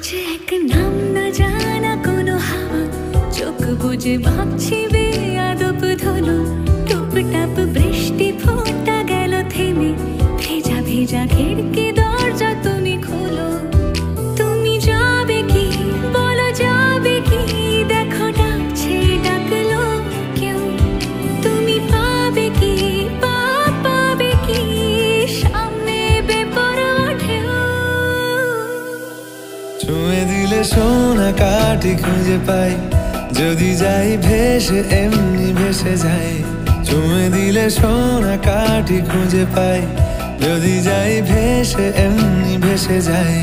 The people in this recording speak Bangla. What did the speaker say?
যে এক নাম না জানা কোনো হাওয়া, চোখ বুজে ভাবছি বেয়াদব ধনু। টুপটাপ বৃষ্টি ফোঁটা গেল থেমে, ভেজা ভেজা খিড়কি দরজা তুমি খোলো। তুমি যাবে কি বলো, যাবে কি? দেখো ডাকছে ডাকলো কেউ। তুমি পাবে কি পাবে কি সামনে বেপরোয়া ঢেউ। ছুঁয়ে দিলে সোনা কাঠি খুঁজে পাই, যদি যাই ভেসে এমনি ভেসে যাই। ছুঁয়ে দিলে সোনা কাঠি খুঁজে পাই, যদি যাই ভেসে এমনি ভেসে যাই।